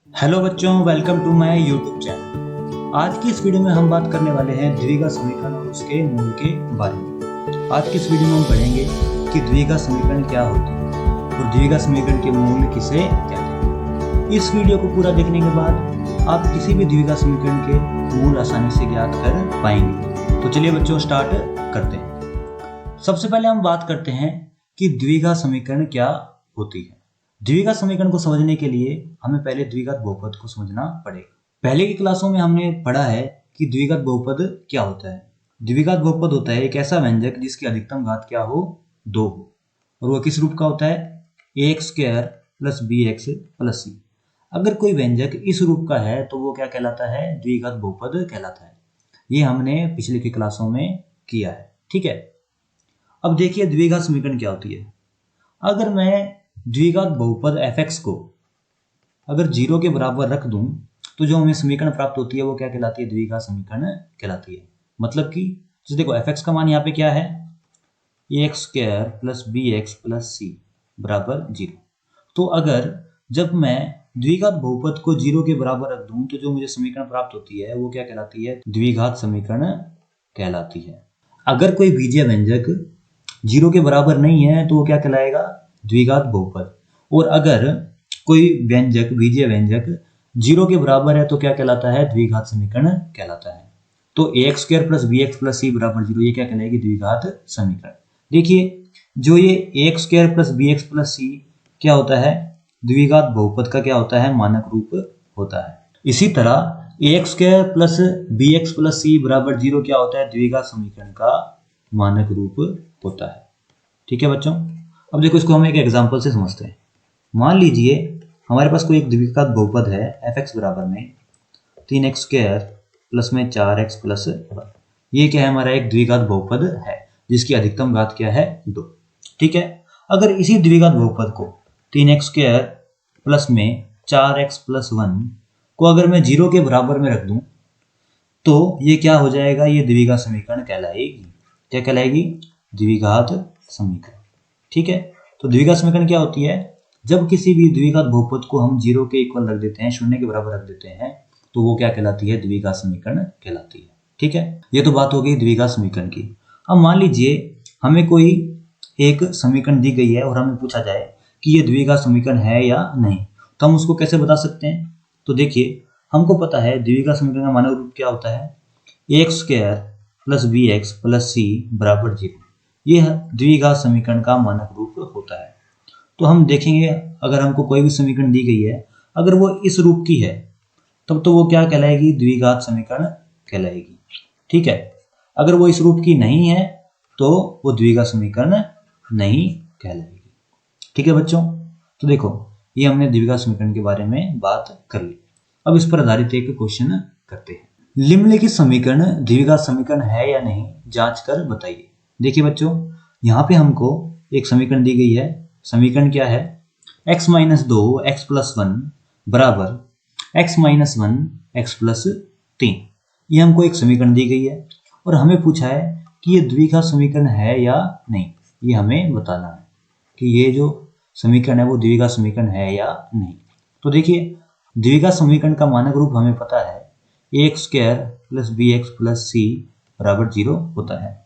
Hello बच्चों, welcome to my YouTube channel. आज की इस वीडियो में हम बात करने वाले हैं द्विघात समीकरण और उसके मूल के बारे में। आज की इस वीडियो में हम पढ़ेंगे कि द्विघात समीकरण क्या होती है और द्विघात समीकरण के मूल किसे कहते हैं। इस वीडियो को पूरा देखने के बाद आप किसी भी द्विघात समीकरण के मूल आसानी से ज्ञात कर पाएंगे। तो चलिए बच्चों, स्टार्ट करते हैं। सबसे पहले हम बात करते हैं कि द्विघात समीकरण क्या होती है। द्विघात समीकरण को समझने के लिए हमें पहले द्विघात बहुपद को समझना पड़ेगा। पहले की क्लासों में हमने पढ़ा है कि द्विघात बहुपद क्या होता है। द्विघात बहुपद होता है एक ऐसा व्यंजक जिसकी अधिकतम घात क्या हो, 2 हो, और वह किस रूप का होता है, ax square plus bx plus c। अगर कोई व्यंजक इस रूप का है तो वो क्या कहलाता है, द्विघात बहुपद कहलाता है। ये हमने पिछली की क्लासों में किया है, ठीक है। अब देखिए द्विघात समीकरण क्या होती है। अगर मैं द्विघात बहुपद fx को अगर 0 के बराबर रख दूं तो जो हमें समीकरण प्राप्त होती है वो क्या कहलाती है, द्विघात समीकरण कहलाती है। मतलब कि जैसे देखो fx का मान यहाँ पे क्या है, ax square plus bx plus c बराबर 0। तो अगर जब मैं द्विघात बहुपद को 0 के बराबर रख दूं तो जो मुझे समीकरण प्राप्त होती है वो क्या कहलाती है, द्विघात समीकरण कहलाती है। अगर कोई बीजीय व्यंजक 0 के बराबर नहीं है तो वो क्या कहलाएगा, द्विघात बहुपद। और अगर कोई व्यंजक बीजीय व्यंजक 0 के बराबर है तो क्या कहलाता है, द्विघात समीकरण कहलाता है। तो ax square plus bx plus c बराबर 0 ये क्या कहलाएगी, द्विघात समीकरण। देखिए जो ये ax square plus bx plus c क्या होता है, द्विघात बहुपद का क्या होता है, मानक रूप होता है। इसी तरह ax square plus bx plus c बराबर 0 क्या होता है, द्विघात समीकरण का मानक रूप होता है। ठीक है बच्चों, अब देखो इसको हम एक एग्जांपल से समझते हैं। मान लीजिए हमारे पास कोई एक द्विघात बहुपद है fx बराबर में 3x स्क्वायर प्लस में 4x प्लस 1। ये क्या है, हमारा एक द्विघात बहुपद है जिसकी अधिकतम घात क्या है, 2। ठीक है। अगर इसी द्विघात बहुपद को 3x स्क्वायर प्लस में 4x प्लस 1 को अगर मैं 0 के बराबर में रख दूं तो ये क्या हो जाएगा, ये द्विघात समीकरण कहलाएगी। क्या कहलाएगी, द्विघात समीकरण। ठीक है। तो द्विघात समीकरण क्या होती है, जब किसी भी द्विघात बहुपद को हम 0 के इक्वल रख देते हैं, 0 के बराबर रख देते हैं, तो वो क्या कहलाती है, द्विघात समीकरण कहलाती है। ठीक है, ये तो बात हो गई द्विघात समीकरण की। अब मान लीजिए हमें कोई एक समीकरण दी गई है और हमें पूछा जाए कि ये द्विघात समीकरण है या नहीं, तो हम उसको कैसे बता सकते हैं। तो देखिए हमको पता है द्विघात समीकरण का मानक रूप क्या होता है, x square plus b x plus c बराबर 0। यह द्विघात समीकरण का मानक रूप होता है। तो हम देखेंगे अगर हमको कोई भी समीकरण दी गई है, अगर वो इस रूप की है तब तो वो क्या कहलाएगी, द्विघात समीकरण कहलाएगी। ठीक है। अगर वो इस रूप की नहीं है तो वो द्विघात समीकरण नहीं कहलाएगी। ठीक है बच्चों, तो देखो ये हमने द्विघात समीकरण के बारे में बात कर ली। अब इस पर आधारित एक क्वेश्चन करते हैं। निम्नलिखित समीकरण द्विघात समीकरण है या नहीं, जांच कर बताइए। देखिए बच्चों, यहाँ पे हमको एक समीकरण दी गई है। समीकरण क्या है, x माइनस 2 एक्स प्लस 1 बराबर x माइनस 1 एक्स प्लस 3। ये हमको एक समीकरण दी गई है और हमें पूछा है कि ये द्विघात समीकरण है या नहीं। ये हमें बताना है कि ये जो समीकरण है वो द्विघात समीकरण है या नहीं। तो देखिए द्विघात समीकरण का मानक रूप हमें पता है, x square plus b x plus c बराबर 0 होता है।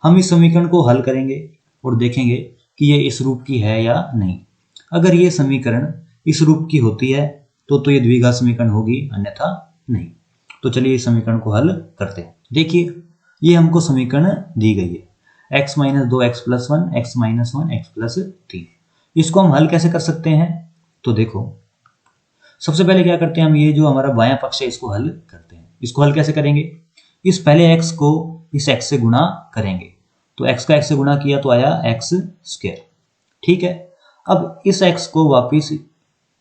हम इस समीकरण को हल करेंगे और देखेंगे कि ये इस रूप की है या नहीं। अगर ये समीकरण इस रूप की होती है तो ये द्विघात समीकरण होगी, अन्यथा नहीं। तो चलिए इस समीकरण को हल करते हैं। देखिए ये हमको समीकरण दी गई है, x minus 2 x plus 1 x minus 1 x plus 3। इसको हम हल कैसे कर सकते हैं, तो देखो सबसे पहले क्या करते हैं, हम ये जो हमारा बायां पक्ष है इसको हल करते हैं। इसको हल कैसे करेंगे, इस पहले x को इस x से गुणा करेंगे, तो x का x से गुणा किया तो आया x स्क्वायर। ठीक है। अब इस x को वापिस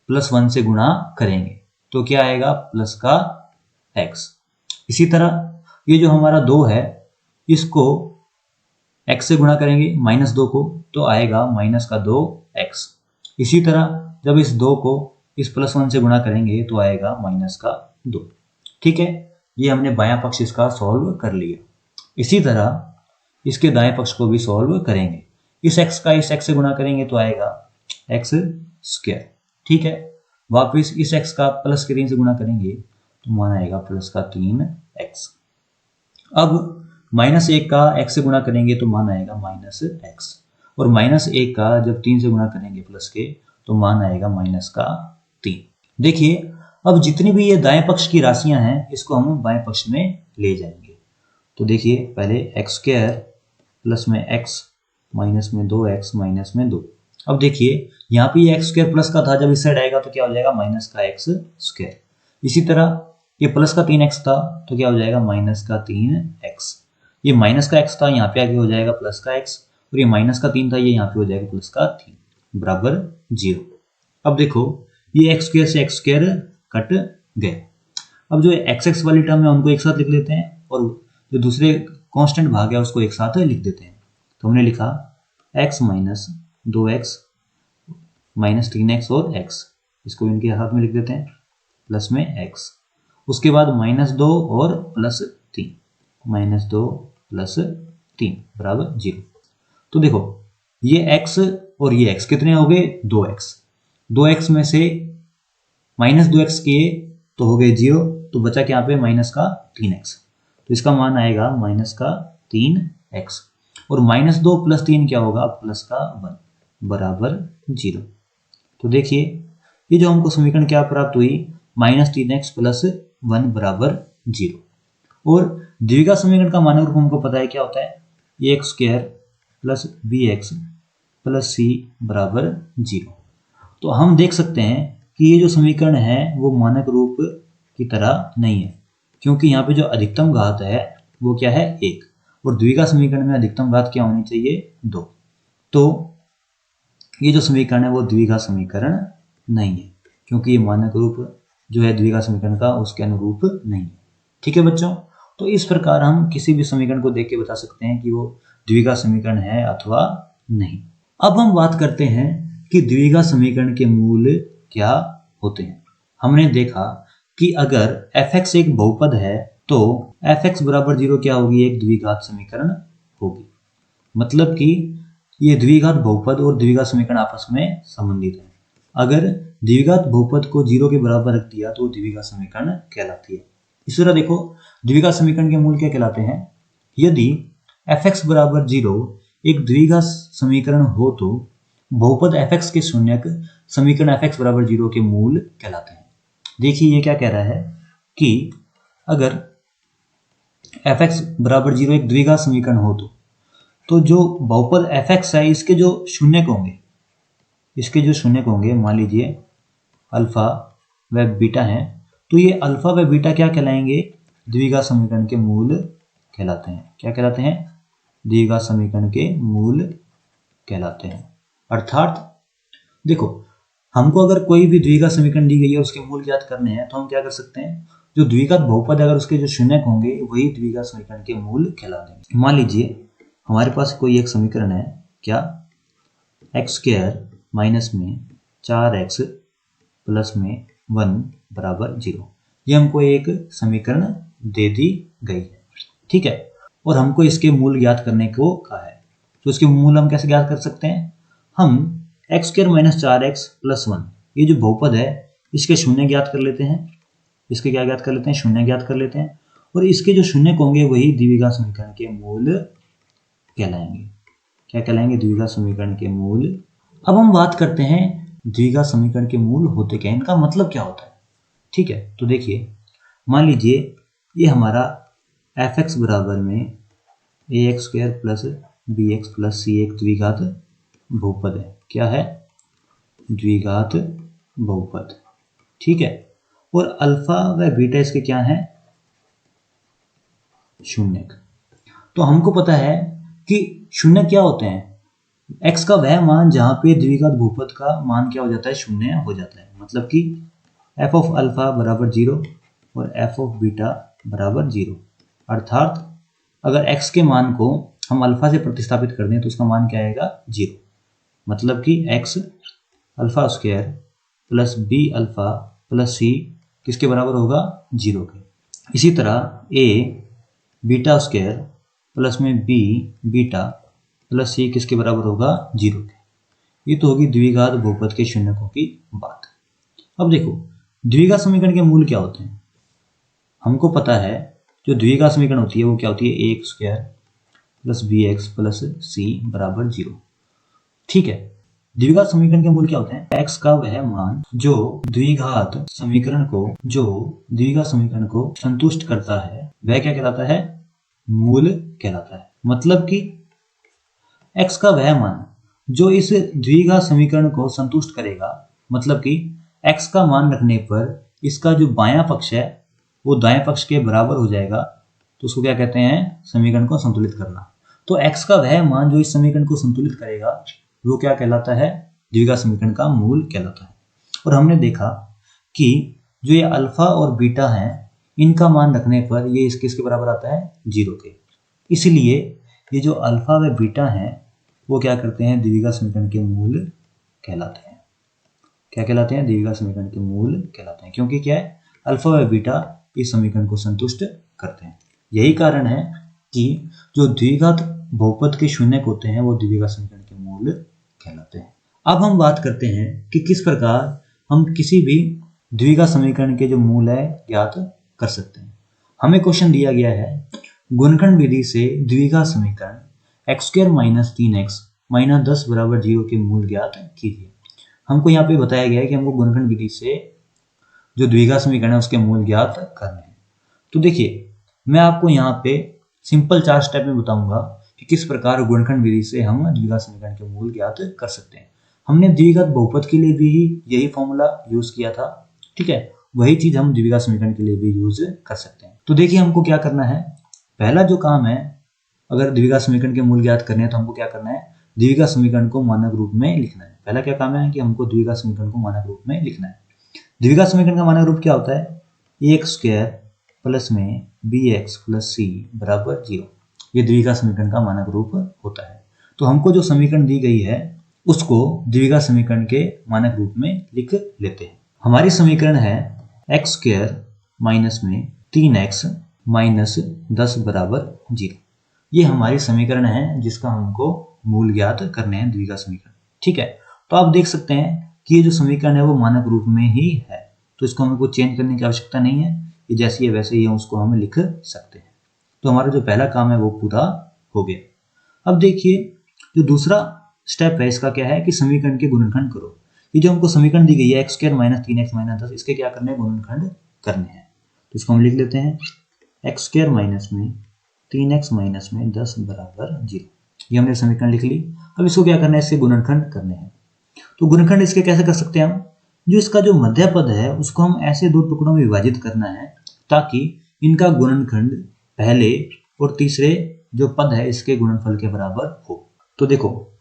प्लस 1 से गुणा करेंगे तो क्या आएगा, प्लस का x। इसी तरह ये जो हमारा 2 है इसको x से गुणा करेंगे माइनस 2 को तो आएगा माइनस का 2x। इसी तरह जब इस 2 को इस प्लस 1 से गुणा करेंगे तो आएगा माइनस का 2। ठीक है, ये हमने बायां पक्ष इसका सॉल्व कर लिया। इसी तरह इसके दाएं पक्ष को भी सॉल्व करेंगे। इस x का इस x से गुणा करेंगे तो आएगा x स्क्वायर। ठीक है, वापस इस x का प्लस के 3 से गुणा करेंगे तो मान आएगा प्लस का 3x। अब -1 का x से गुणा करेंगे तो मान आएगा -x, और -1 का जब 3 से गुणा करेंगे प्लस के तो मान आएगा माइनस का 3। देखिए अब जितनी भी ये दाएं पक्ष की राशियां हैं इसको हम बाएं पक्ष में ले जाएंगे। तो देखिए पहले x² प्लस में x माइनस में 2x माइनस में 2। अब देखिए यहाँ पे ये x² प्लस का था, जब इस साइड आएगा तो क्या हो जाएगा माइनस का x²। इसी तरह ये प्लस का 3x था तो क्या हो जाएगा माइनस का 3x। ये माइनस का x था, यहाँ पे आगे हो जाएगा प्लस का x, और ये माइनस का 3 था, ये यहाँ पे हो जाएगा प्लस का 3 बराबर 0। अब देखो ये x² से x² कट गए। अब जो x वाली टर्म है उनको एक साथ लिख लेते हैं, और जो दूसरे कांस्टेंट भाग है उसको एक साथ लिख देते हैं। तो हमने लिखा x minus 2x minus 3x और x, इसको इनके हाथ में लिख देते हैं प्लस में x। उसके बाद -2 और +3, -2 +3 बराबर 0। तो देखो ये x और ये x कितने हो गए 2x। 2x में से -2x किए तो हो गए 0, तो बचा क्या यहाँ पे माइनस का 3x। तो इसका मान आएगा माइनस का 3x, और -2 + 3 क्या होगा प्लस का 1 बराबर 0। तो देखिए ये जो हमको समीकरण क्या प्राप्त हुई -3x + 1 बराबर 0। और द्विघात समीकरण का मानक रूप हमको पता है क्या होता है, a² + bx + c बराबर 0। तो हम देख सकते हैं कि ये जो समीकरण है वो मानक रूप की तरह नहीं है, क्योंकि यहाँ पे जो अधिकतम घात है वो क्या है 1, और द्विघात समीकरण में अधिकतम घात क्या होनी चाहिए 2। तो ये जो समीकरण है वो द्विघात समीकरण नहीं है, क्योंकि ये मानक रूप जो है द्विघात समीकरण का उसके अनुरूप नहीं है। ठीक है बच्चों, तो इस प्रकार हम किसी भी समीकरण को देख के बता सकते हैं कि वो द्विघात समीकरण है अथवा नहीं। अब हम बात करते हैं कि द्विघात समीकरण के मूल क्या होते हैं। हमने देखा कि अगर f(x) एक बहुपद है तो f(x) बराबर 0 क्या होगी, एक द्विघात समीकरण होगी। मतलब कि ये द्विघात बहुपद और द्विघात समीकरण आपस में संबंधित है। अगर द्विघात बहुपद को 0 के बराबर रख दिया तो द्विघात समीकरण कहलाती है। इस तरह देखो द्विघात समीकरण के मूल क्या कहलाते हैं, यदि f(x) बराबर 0 एक द्विघात समीकरण हो तो बहुपद f(x) के शून्यक समीकरण f(x) बराबर 0 के मूल कहलाते हैं। देखिए ये क्या कह रहा है कि अगर f(x) बराबर 0 एक द्विघात समीकरण हो तो जो बहुपद f(x) है इसके जो शून्यक होंगे, मान लीजिए अल्फा व बीटा हैं, तो ये अल्फा व बीटा क्या कहलाएंगे, द्विघात समीकरण के मूल कहलाते हैं। क्या कहलाते हैं, द्विघात समीकरण के मूल कहलाते हैं। अर्थात देखो हमको अगर कोई भी द्विघात समीकरण दी गई है उसके मूल ज्ञात करने हैं तो हम क्या कर सकते हैं, जो द्विघात बहुपद अगर उसके जो शून्यक होंगे वही द्विघात समीकरण के मूल कहलाते हैं। मान लीजिए हमारे पास कोई एक समीकरण है, क्या x² माइनस में 4x प्लस में 1 बराबर 0। ये हमको एक समीकरण दे दी गई है, ठीक है, और हमको इसके मूल ज्ञात करने को कहा है। तो इसके मूल हम कैसे ज्ञात कर सकते हैं, हम x² माइनस 4x प्लस 1 ये जो बहुपद है इसके शून्य ज्ञात कर लेते हैं। इसके क्या ज्ञात कर लेते हैं, शून्य ज्ञात कर लेते हैं, और इसके जो शून्य होंगे वही द्विघात समीकरण के मूल कहलाएंगे। क्या कहलाएंगे, द्विघात समीकरण के मूल। अब हम बात करते हैं द्विघात समीकरण के मूल होते क्या, इनका मतलब क्या होता है। ठीक है, तो देखिए मान लीजिए ये हमारा f(x) बराबर में ax² plus bx plus c एक द्विघात बहुपद है। क्या है, द्विघात बहुपद, ठीक है, और अल्फा व बीटा इसके क्या हैं, शून्यक। तो हमको पता है कि शून्य क्या होते हैं, x का वह मान जहां पे द्विघात बहुपद का मान क्या हो जाता है, शून्य हो जाता है। मतलब कि f ऑफ अल्फा बराबर 0 और f ऑफ बीटा बराबर 0। अर्थात अगर x के मान को हम अल्फा से प्रतिस्थापित कर दें तो उसका मान क्या आएगा, 0। मतलब कि x alpha square plus b alpha plus c किसके बराबर होगा, 0 के। इसी तरह a बीटा स्क्वायर प्लस में b बीटा प्लस c किसके बराबर होगा, 0 के। ये तो होगी द्विघात बहुपद के शून्यकों की बात। अब देखो द्विघात समीकरण के मूल क्या होते हैं, हमको पता है जो द्विघात समीकरण होती है वो क्या होती है, a square plus b x plus c बराबर 0। ठीक है, द्विघात समीकरण के मूल क्या होते हैं, x का वह मान जो द्विघात समीकरण को संतुष्ट करता है वह क्या कहलाता है, मूल कहलाता है। मतलब कि x का वह मान जो इस द्विघात समीकरण को संतुष्ट करेगा, मतलब कि x का मान रखने पर इसका जो बायां पक्ष है वो दाएं पक्ष के बराबर हो जाएगा, तो उसको क्या कहते हैं, समीकरण को संतुलित करना। तो x का वह मान जो इस समीकरण को संतुलित करेगा वो क्या कहलाता है, द्विघात समीकरण का मूल कहलाता है। और हमने देखा कि जो ये अल्फा और बीटा हैं इनका मान रखने पर ये किसके बराबर आता है, 0 के। इसलिए ये जो अल्फा व बीटा हैं वो क्या करते हैं, द्विघात समीकरण के मूल कहलाते हैं। क्या कहलाते हैं, द्विघात समीकरण के मूल कहलाते हैं, क्योंकि क्या है, अल्फा व बीटा इस समीकरण को संतुष्ट करते हैं। यही कारण है कि जो द्विघात बहुपद के शून्यक होते हैं वो द्विघात समीकरण के मूल कहलाते हैं। अब हम बात करते हैं कि किस प्रकार हम किसी भी द्विघात समीकरण के जो मूल है ज्ञात कर सकते हैं। हमें क्वेश्चन दिया गया है, गुणनखंड विधि से द्विघात समीकरण x square minus 3x minus 10 बराबर 0 के मूल ज्ञात कीजिए। हमको यहाँ पे बताया गया है कि हमको गुणनखंड विधि से जो द्विघात समीकरण है उसके मूल ज्ञात करने हैं। तो देखिए मैं आपको यहाँ पे सिंपल 4 स्टेप में बताऊंगा कि किस प्रकार गुणनखंड विधि से हम द्विघात समीकरण के मूल ज्ञात कर सकते हैं। हमने द्विघात बहुपद के लिए भी यही फॉर्मूला यूज किया था, ठीक है, वही चीज हम द्विघात समीकरण के लिए भी यूज कर सकते हैं। तो देखिए हमको क्या करना है, पहला जो काम है, अगर द्विघात समीकरण के मूल ज्ञात करने हैं तो हमको क्या करना है, द्विघात समीकरण को मानक रूप में लिखना है। पहला क्या काम है कि हमको द्विघात समीकरण को मानक रूप में लिखना है। द्विघात समीकरण का मानक रूप क्या होता है, a स्क्वायर प्लस में बी एक्स प्लस सी बराबर 0। ये द्विघात समीकरण का मानक रूप होता है। तो हमको जो समीकरण दी गई है उसको द्विघात समीकरण के मानक रूप में लिख लेते हैं। हमारी समीकरण है x स्क्वायर माइनस में 3x माइनस 10 बराबर 0। ये हमारी समीकरण है जिसका हमको मूल ज्ञात करने हैं, द्विघात समीकरण। ठीक है, तो आप देख सकते हैं कि ये जो समीकरण है वो मानक रूप में ही है, तो इसको हमें कुछ चेंज करने की आवश्यकता नहीं है, ये जैसी है वैसे ही है उसको हम लिख सकते हैं। तो हमारा जो पहला काम है वो पूरा हो गया। अब देखिए जो दूसरा स्टेप है इसका क्या है कि समीकरण के गुणनखंड करो। ये जो हमको समीकरण दी गई है x square minus 3x minus 10, इसके क्या करने हैं, गुणनखंड करने हैं। तो इसको हम लिख लेते हैं x स्क्वायर माइनस में 3x माइनस में 10 बराबर 0। ये हमने समीकरण लिख ली। अब इसको क्या करना है, इसके गुणनखंड करने हैं। तो गुणनखंड इसके कैसे कर सकते हैं हम, जो इसका जो मध्य पद है उसको हम ऐसे दो टुकड़ों में विभाजित करना है ताकि इनका गुणनखंड पहले और तीसरे जो पद है इसके गुणनफल के बराबर हो। तो देखो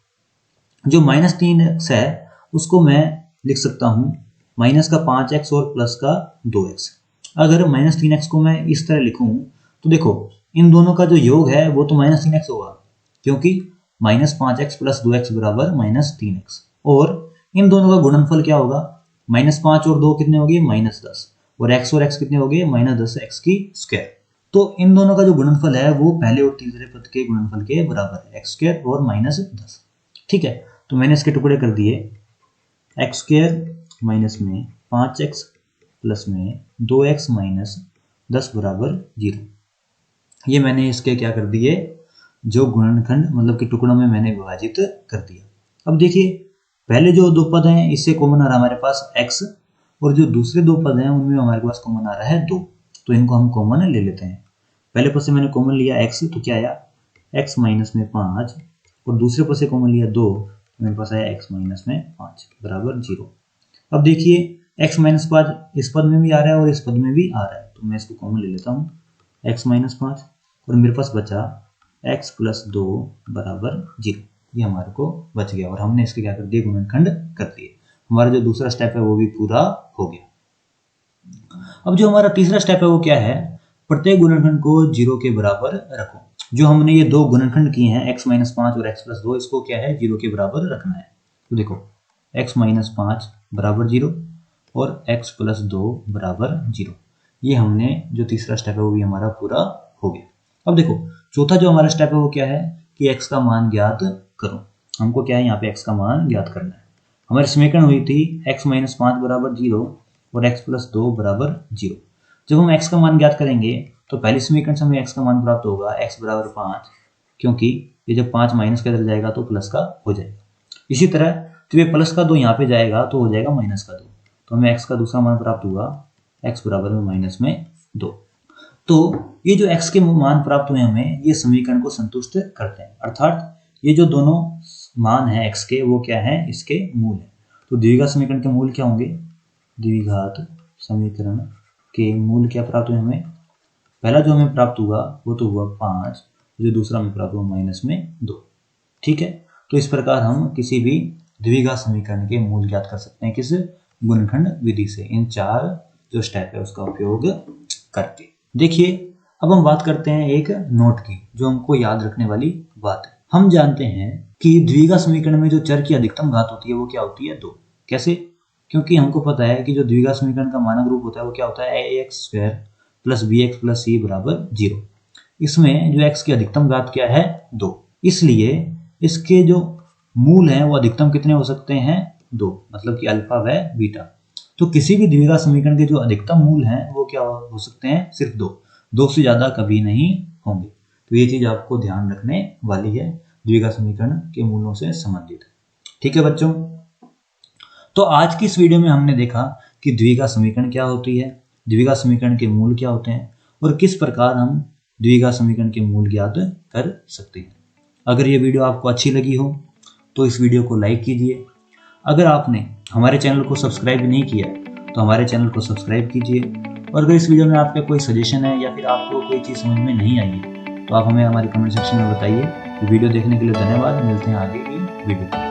जो माइनस 3x है उसको मैं लिख सकता हूँ माइनस का 5x और प्लस का 2x। अगर माइनस 3x को मैं इस तरह लिखूं तो देखो इन दोनों का जो योग है वो तो माइनस 3x होगा, क्योंकि माइनस 5x प्लस 2x बराबर माइनस 3x। और इन दोनों का गुणनफल क्या होगा, माइनस 5 और 2 कितने हो गए, माइनस 10, और x कितने हो गए, माइनस 10 x की स्क्वायर। तो इन दोनों का जो गुणनफल है वो पहले और तीसरे पद के गुणनफल के बराबर है, x स्क्वायर और माइनस 10। ठीक है, तो मैंने इसके टुकड़े कर दिए, x स्क्वायर माइनस में 5x प्लस में 2x माइनस 10 बराबर 0। ये मैंने इसके क्या कर दिए, जो गुणनखंड मतलब कि टुकड़ों में मैंने विभाजित कर दिया। अब देखिए पहले जो दो पद हैं इससे कॉमन आ रहा है हमारे पास x, और जो दूसरे दो पद हैं उनमें हमारे पास कॉमन आ रहा है 2, तो इनको हम कॉमन ले लेते हैं। पहले पद से मैंने कॉमन लिया x, तो क्या आया x माइनस में 5, और दूसरे पद से कॉमन लिया 2, तो मेरे पास आया x माइनस में 5 बराबर 0। अब देखिए x माइनस 5 इस पद में भी आ रहा है और इस पद में भी आ रहा है, तो मैं इसको कॉमन ले लेता हूँ x माइनस 5, और मेरे पास बचा x प्लस 2 बराबर 0। ये हमारे को बच गया और हमने इसके क्या कर दिए, गुणनखंड कर दिए। हमारा जो दूसरा स्टेप है वो भी पूरा हो गया। अब जो हमारा तीसरा स्टेप है वो क्या है, प्रत्येक गुणनखंड को 0 के बराबर रखो। जो हमने ये दो गुणनखंड किए हैं x माइनस 5 और x प्लस 2, इसको क्या है 0 के बराबर रखना है। तो देखो x माइनस 5 बराबर 0 और x प्लस 2 बराबर 0। ये हमने जो तीसरा स्टेप है वो भी हमारा पूरा हो गया। अब देखो चौथा जो हमारा स्टेप है वो क्या है कि x का मान ज्ञात करो। हमको क्या है यहाँ पे x का मान ज्ञात करना है। हमारी समीकरण हुई थी x माइनस 5 बराबर 0 और x प्लस 2 बराबर 0। जब हम x का मान ज्ञात करेंगे तो पहली समीकरण से हमें x का मान प्राप्त होगा x बराबर 5, क्योंकि ये जब 5 माइनस का इधर जाएगा तो प्लस का हो जाएगा। इसी तरह जब ये प्लस का 2 यहाँ पे जाएगा तो हो जाएगा माइनस का 2, तो हमें x का दूसरा मान प्राप्त हुआ x बराबर में माइनस में 2। तो ये जो x के मान प्राप्त हुए हमें, ये समीकरण को संतुष्ट करते हैं, अर्थात ये जो दोनों मान है x के वो क्या है, इसके मूल है। तो द्विघात समीकरण के मूल क्या होंगे, द्विघात समीकरण के मूल क्या प्राप्त हुए हमें, पहला जो हमें प्राप्त हुआ वो तो हुआ 5, जो दूसरा हमें प्राप्त हुआ माइनस में 2। ठीक है, तो इस प्रकार हम किसी भी द्विघात समीकरण के मूल ज्ञात कर सकते हैं, किस गुणनखंड विधि से, इन 4 जो स्टेप है उसका उपयोग करके। देखिए अब हम बात करते हैं एक नोट की, जो हमको याद रखने वाली बात है। हम जानते हैं कि द्विघात समीकरण में जो चर की अधिकतम घात होती है वो क्या होती है, 2। कैसे, क्योंकि हमको पता है कि जो द्विघात समीकरण का मानक रूप होता है वो क्या होता है, ax² plus bx plus c बराबर 0। इसमें जो x की अधिकतम घात क्या है, 2, इसलिए इसके जो मूल हैं वो अधिकतम कितने हो सकते हैं, 2, मतलब कि अल्फा व बीटा। तो किसी भी द्विघात समीकरण के जो अधिकतम मूल हैं वो क्या हो सकते हैं, सिर्फ 2 से ज़्यादा कभी नहीं होंगे। तो ये चीज़ आपको ध्यान रखने वाली है द्विघात समीकरण के मूलों से संबंधित। ठीक है बच्चों, तो आज की इस वीडियो में हमने देखा कि द्विघात समीकरण क्या होती है, द्विघात समीकरण के मूल क्या होते हैं और किस प्रकार हम द्विघात समीकरण के मूल ज्ञात कर सकते हैं। अगर ये वीडियो आपको अच्छी लगी हो तो इस वीडियो को लाइक कीजिए। अगर आपने हमारे चैनल को सब्सक्राइब नहीं किया तो हमारे चैनल को सब्सक्राइब कीजिए। और अगर इस वीडियो में आपका कोई सजेशन है या फिर आपको कोई चीज़ समझ में नहीं आई है तो आप हमें हमारे कमेंट सेक्शन में बताइए। वीडियो देखने के लिए धन्यवाद, मिलते हैं आगे की वीडियो।